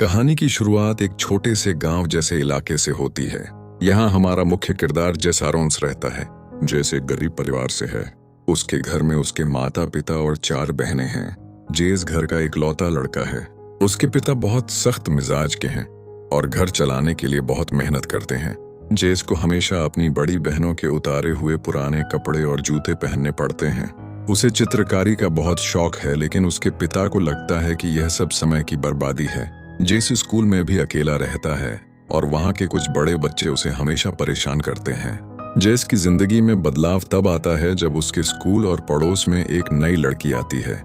कहानी की शुरुआत एक छोटे से गांव जैसे इलाके से होती है। यहाँ हमारा मुख्य किरदार जेस आरोन्स रहता है। जेस एक गरीब परिवार से है। उसके घर में उसके माता पिता और 4 बहनें हैं। जेस घर का इकलौता लड़का है। उसके पिता बहुत सख्त मिजाज के हैं और घर चलाने के लिए बहुत मेहनत करते हैं। जेस को हमेशा अपनी बड़ी बहनों के उतारे हुए पुराने कपड़े और जूते पहनने पड़ते हैं। उसे चित्रकारी का बहुत शौक है, लेकिन उसके पिता को लगता है कि यह सब समय की बर्बादी है। जेस स्कूल में भी अकेला रहता है और वहाँ के कुछ बड़े बच्चे उसे हमेशा परेशान करते हैं। जेस की जिंदगी में बदलाव तब आता है जब उसके स्कूल और पड़ोस में एक नई लड़की आती है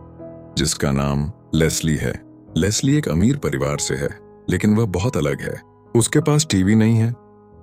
जिसका नाम लेस्ली है। लेस्ली एक अमीर परिवार से है, लेकिन वह बहुत अलग है। उसके पास टीवी नहीं है,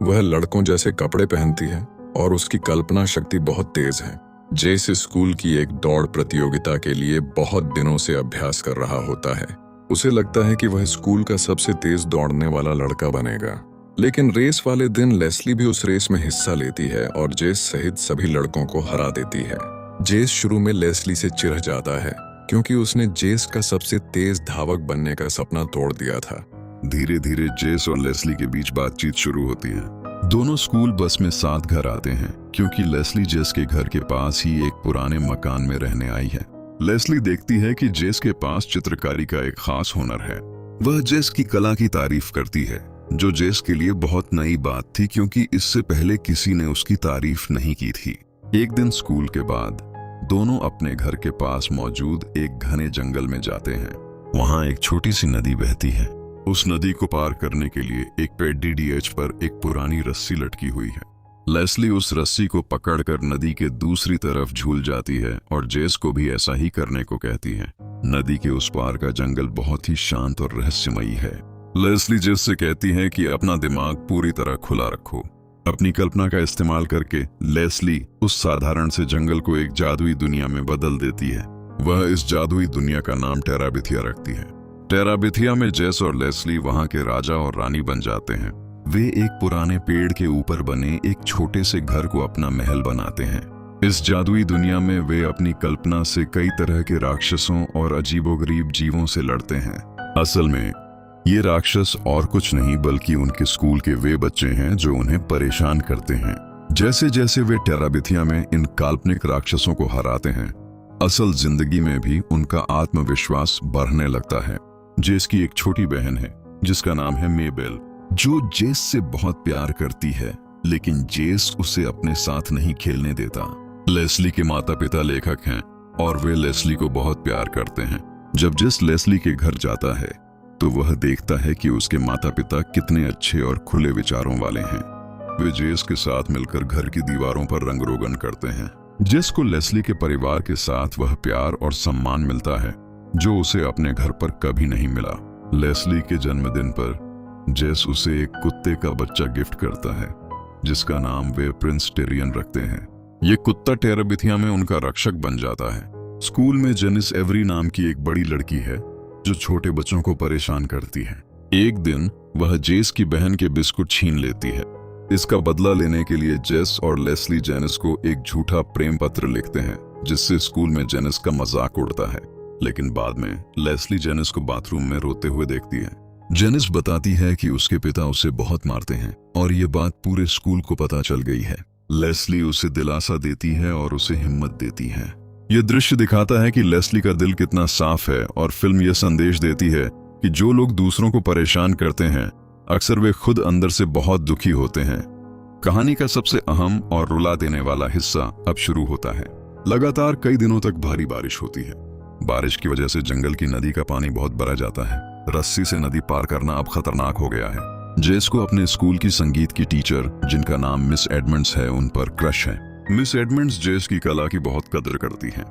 वह लड़कों जैसे कपड़े पहनती है और उसकी कल्पना शक्ति बहुत तेज है। जेस स्कूल की एक दौड़ प्रतियोगिता के लिए बहुत दिनों से अभ्यास कर रहा होता है। उसे लगता है कि वह स्कूल का सबसे तेज दौड़ने वाला लड़का बनेगा, लेकिन रेस वाले दिन लेस्ली भी उस रेस में हिस्सा लेती है और जेस सहित सभी लड़कों को हरा देती है। जेस शुरू में लेस्ली से चिढ़ जाता है क्योंकि उसने जेस का सबसे तेज धावक बनने का सपना तोड़ दिया था। धीरे धीरे जेस और लेस्ली के बीच बातचीत शुरू होती है। दोनों स्कूल बस में साथ घर आते हैं क्योंकि लेस्ली जेस के घर के पास ही एक पुराने मकान में रहने आई है। लेस्ली देखती है कि जेस के पास चित्रकारी का एक खास हुनर है। वह जेस की कला की तारीफ करती है, जो जेस के लिए बहुत नई बात थी क्योंकि इससे पहले किसी ने उसकी तारीफ नहीं की थी। एक दिन स्कूल के बाद दोनों अपने घर के पास मौजूद एक घने जंगल में जाते हैं। वहाँ एक छोटी सी नदी बहती है। उस नदी को पार करने के लिए एक पेड़ डीएच पर एक पुरानी रस्सी लटकी हुई है। लेस्ली उस रस्सी को पकड़कर नदी के दूसरी तरफ झूल जाती है और जेस को भी ऐसा ही करने को कहती है। नदी के उस पार का जंगल बहुत ही शांत और रहस्यमयी है। लेस्ली जेस से कहती है कि अपना दिमाग पूरी तरह खुला रखो। अपनी कल्पना का इस्तेमाल करके लेस्ली उस साधारण से जंगल को एक जादुई दुनिया में बदल देती है। वह इस जादुई दुनिया का नाम टेराबिथिया रखती है। टेराबिथिया में जेस और लेस्ली वहां के राजा और रानी बन जाते हैं। वे एक पुराने पेड़ के ऊपर बने एक छोटे से घर को अपना महल बनाते हैं। इस जादुई दुनिया में वे अपनी कल्पना से कई तरह के राक्षसों और अजीबोगरीब जीवों से लड़ते हैं। असल में ये राक्षस और कुछ नहीं बल्कि उनके स्कूल के वे बच्चे हैं जो उन्हें परेशान करते हैं। जैसे जैसे वे टेराबिथिया में इन काल्पनिक राक्षसों को हराते हैं, असल जिंदगी में भी उनका आत्मविश्वास बढ़ने लगता है। जेस की एक छोटी बहन है जिसका नाम है मेबेल, जो जेस से बहुत प्यार करती है, लेकिन जेस उसे अपने साथ नहीं खेलने देता। लेस्ली के माता पिता लेखक हैं और वे लेस्ली को बहुत प्यार करते हैं। जब जेस लेस्ली के घर जाता है तो वह देखता है कि उसके माता पिता कितने अच्छे और खुले विचारों वाले हैं। वे जेस के साथ मिलकर घर की दीवारों पर रंग रोगन करते हैं। जेस को लेस्ली के परिवार के साथ वह प्यार और सम्मान मिलता है जो उसे अपने घर पर कभी नहीं मिला। लेस्ली के जन्मदिन पर जेस उसे एक कुत्ते का बच्चा गिफ्ट करता है जिसका नाम वे प्रिंस टिरियन रखते हैं। ये कुत्ता टेराबिथिया में उनका रक्षक बन जाता है। स्कूल में जेनिस एवरी नाम की एक बड़ी लड़की है जो छोटे बच्चों को परेशान करती है। एक दिन वह जेस की बहन के बिस्कुट छीन लेती है। इसका बदला लेने के लिए जेस और लेस्ली जेनिस को एक झूठा प्रेम पत्र लिखते हैं जिससे स्कूल में जेनिस का मजाक उड़ता है। लेकिन बाद में लेस्ली जेनिस को बाथरूम में रोते हुए देखती है। जेनिस बताती है कि उसके पिता उसे बहुत मारते हैं और ये बात पूरे स्कूल को पता चल गई है। लेस्ली उसे दिलासा देती है और उसे हिम्मत देती है। यह दृश्य दिखाता है कि लेस्ली का दिल कितना साफ है और फिल्म यह संदेश देती है कि जो लोग दूसरों को परेशान करते हैं अक्सर वे खुद अंदर से बहुत दुखी होते हैं। कहानी का सबसे अहम और रुला देने वाला हिस्सा अब शुरू होता है। लगातार कई दिनों तक भारी बारिश होती है। बारिश की वजह से जंगल की नदी का पानी बहुत भरा जाता है। रस्सी से नदी पार करना अब खतरनाक हो गया है। जेस को अपने स्कूल की संगीत की टीचर जिनका नाम मिस एडमंड्स है उन पर क्रश है। मिस एडमंड्स जेस की कला की बहुत कदर करती हैं।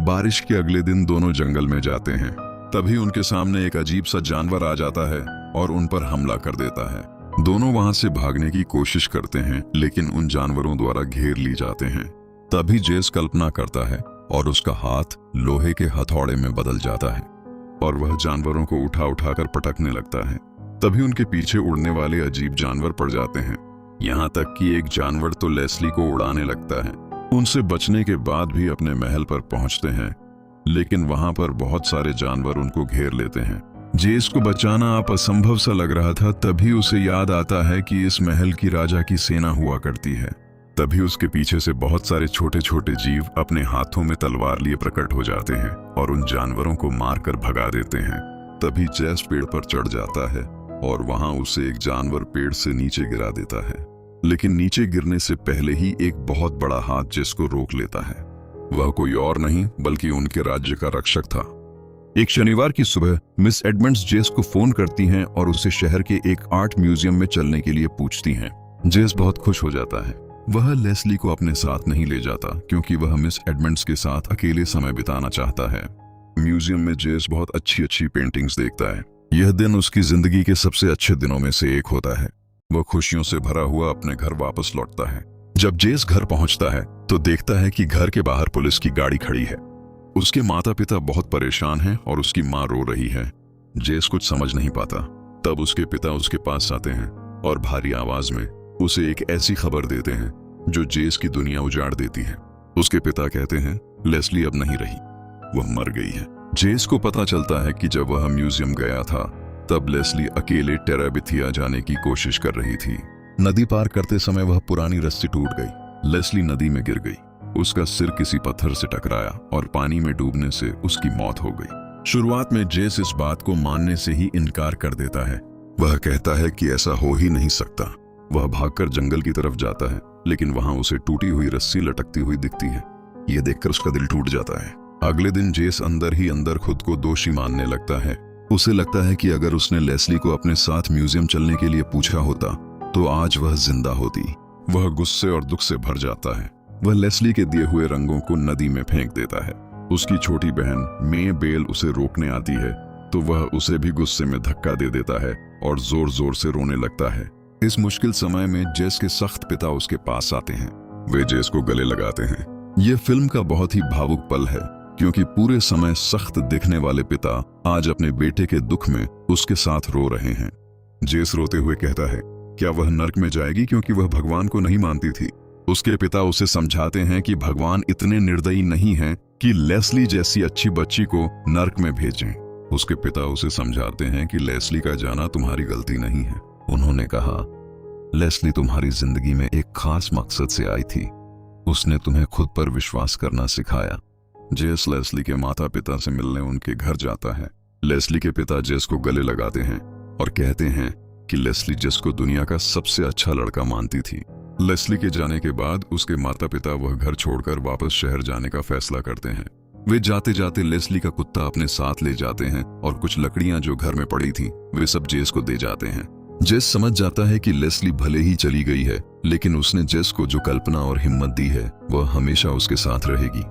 बारिश के अगले दिन दोनों जंगल में जाते हैं। तभी उनके सामने एक अजीब सा जानवर आ जाता है और उन पर हमला कर देता है। दोनों वहां से भागने की कोशिश करते हैं, लेकिन उन जानवरों द्वारा घेर ली जाते हैं। तभी जेस कल्पना करता है और उसका हाथ लोहे के हथौड़े में बदल जाता है और वह जानवरों को उठा उठाकर पटकने लगता है। तभी उनके पीछे उड़ने वाले अजीब जानवर पड़ जाते हैं। यहाँ तक कि एक जानवर तो लेस्ली को उड़ाने लगता है। उनसे बचने के बाद भी अपने महल पर पहुंचते हैं, लेकिन वहां पर बहुत सारे जानवर उनको घेर लेते हैं। जेस को बचाना आप असंभव सा लग रहा था। तभी उसे याद आता है कि इस महल की राजा की सेना हुआ करती है। तभी उसके पीछे से बहुत सारे छोटे छोटे जीव अपने हाथों में तलवार लिए प्रकट हो जाते हैं और उन जानवरों को मारकर भगा देते हैं। तभी जेस पेड़ पर चढ़ जाता है और वहां उसे एक जानवर पेड़ से नीचे गिरा देता है, लेकिन नीचे गिरने से पहले ही एक बहुत बड़ा हाथ जेस को रोक लेता है। वह कोई और नहीं बल्कि उनके राज्य का रक्षक था। एक शनिवार की सुबह मिस एडमंड्स जेस को फोन करती हैं और उसे शहर के एक आर्ट म्यूजियम में चलने के लिए पूछती हैं। जेस बहुत खुश हो जाता है। वह लेस्ली को अपने साथ नहीं ले जाता क्योंकि वह मिस एडमंड्स के साथ अकेले समय बिताना चाहता है। म्यूजियम में जेस बहुत अच्छी अच्छी पेंटिंग्स देखता है। यह दिन उसकी जिंदगी के सबसे अच्छे दिनों में से एक होता है। वह खुशियों से भरा हुआ अपने घर वापस लौटता है। जब जेस घर पहुंचता है तो देखता है कि घर के बाहर पुलिस की गाड़ी खड़ी है। उसके माता पिता बहुत परेशान हैं और उसकी माँ रो रही है। जेस कुछ समझ नहीं पाता। तब उसके पिता उसके पास आते हैं और भारी आवाज में उसे एक ऐसी खबर देते हैं जो जेस की दुनिया उजाड़ देती है। उसके पिता कहते हैं लेस्ली अब नहीं रही, वह मर गई है। जेस को पता चलता है कि जब वह म्यूजियम गया था तब लेस्ली अकेले टेराबिथिया जाने की कोशिश कर रही थी। नदी पार करते समय वह पुरानी रस्सी टूट गई। लेस्ली नदी में गिर गई। उसका सिर किसी पत्थर से टकराया और पानी में डूबने से उसकी मौत हो गई। शुरुआत में जेस इस बात को मानने से ही इनकार कर देता है। वह कहता है कि ऐसा हो ही नहीं सकता। वह भागकर जंगल की तरफ जाता है, लेकिन वहां उसे टूटी हुई रस्सी लटकती हुई दिखती है। यह देखकर उसका दिल टूट जाता है। अगले दिन जेस अंदर ही अंदर खुद को दोषी मानने लगता है। उसे लगता है कि अगर उसने लेस्ली को अपने साथ म्यूजियम चलने के लिए पूछा होता तो आज वह जिंदा होती। वह गुस्से और दुख से भर जाता है। वह लेस्ली के दिए हुए रंगों को नदी में फेंक देता है। उसकी छोटी बहन मे बेल उसे रोकने आती है तो वह उसे भी गुस्से में धक्का दे देता है और जोर जोर से रोने लगता है। इस मुश्किल समय में जेस के सख्त पिता उसके पास आते हैं। वे जेस को गले लगाते हैं। यह फिल्म का बहुत ही भावुक पल है क्योंकि पूरे समय सख्त दिखने वाले पिता आज अपने बेटे के दुख में उसके साथ रो रहे हैं। जेस रोते हुए कहता है क्या वह नर्क में जाएगी क्योंकि वह भगवान को नहीं मानती थी। उसके पिता उसे समझाते हैं कि भगवान इतने निर्दयी नहीं हैं कि लेस्ली जैसी अच्छी बच्ची को नर्क में भेजें। उसके पिता उसे समझाते हैं कि लेस्ली का जाना तुम्हारी गलती नहीं है। उन्होंने कहा लेस्ली तुम्हारी जिंदगी में एक खास मकसद से आई थी। उसने तुम्हें खुद पर विश्वास करना सिखाया। जेस लेस्ली के माता पिता से मिलने उनके घर जाता है। लेस्ली के पिता जेस को गले लगाते हैं और कहते हैं कि लेस्ली जेस को दुनिया का सबसे अच्छा लड़का मानती थी। लेस्ली के जाने के बाद उसके माता पिता वह घर छोड़कर वापस शहर जाने का फैसला करते हैं। वे जाते जाते लेस्ली का कुत्ता अपने साथ ले जाते हैं और कुछ लकड़ियां जो घर में पड़ी थीं वे सब जेस को दे जाते हैं। जेस समझ जाता है कि लेस्ली भले ही चली गई है, लेकिन उसने जेस को जो कल्पना और हिम्मत दी है वह हमेशा उसके साथ रहेगी।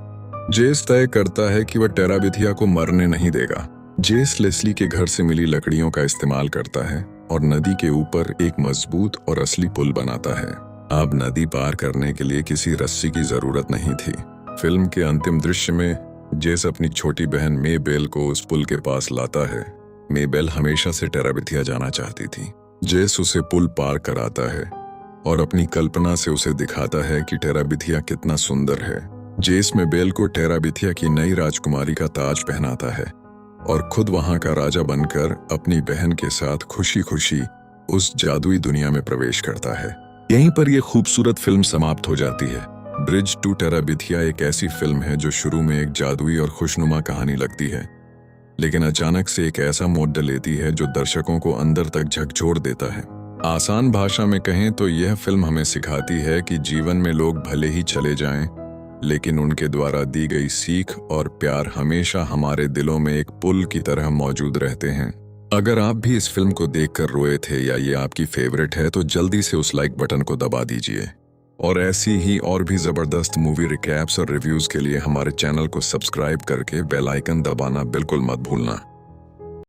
जेस तय करता है कि वह टेराबिथिया को मरने नहीं देगा। जेस लेस्ली के घर से मिली लकड़ियों का इस्तेमाल करता है और नदी के ऊपर एक मजबूत और असली पुल बनाता है। अब नदी पार करने के लिए किसी रस्सी की जरूरत नहीं थी। फिल्म के अंतिम दृश्य में जेस अपनी छोटी बहन मे बेल को उस पुल के पास लाता है। मे बेल हमेशा से टेराबिथिया जाना चाहती थी। जेस उसे पुल पार कराता है और अपनी कल्पना से उसे दिखाता है कि टेराबिथिया कितना सुंदर है। जेस में बेल को टेराबिथिया की नई राजकुमारी का ताज पहनाता है और खुद वहां का राजा बनकर अपनी बहन के साथ खुशी खुशी उस जादुई दुनिया में प्रवेश करता है। यहीं पर यह खूबसूरत फिल्म समाप्त हो जाती है। ब्रिज टू टेराबिथिया एक ऐसी फिल्म है जो शुरू में एक जादुई और खुशनुमा कहानी लगती है, लेकिन अचानक से एक ऐसा मोड़ लेती है जो दर्शकों को अंदर तक झकझोर देता है। आसान भाषा में कहें तो यह फिल्म हमें सिखाती है कि जीवन में लोग भले ही चले जाएं, लेकिन उनके द्वारा दी गई सीख और प्यार हमेशा हमारे दिलों में एक पुल की तरह मौजूद रहते हैं। अगर आप भी इस फिल्म को देखकर रोए थे या ये आपकी फेवरेट है तो जल्दी से उस लाइक बटन को दबा दीजिए और ऐसी ही और भी जबरदस्त मूवी रिकैप्स और रिव्यूज के लिए हमारे चैनल को सब्सक्राइब करके बेल आइकन दबाना बिल्कुल मत भूलना।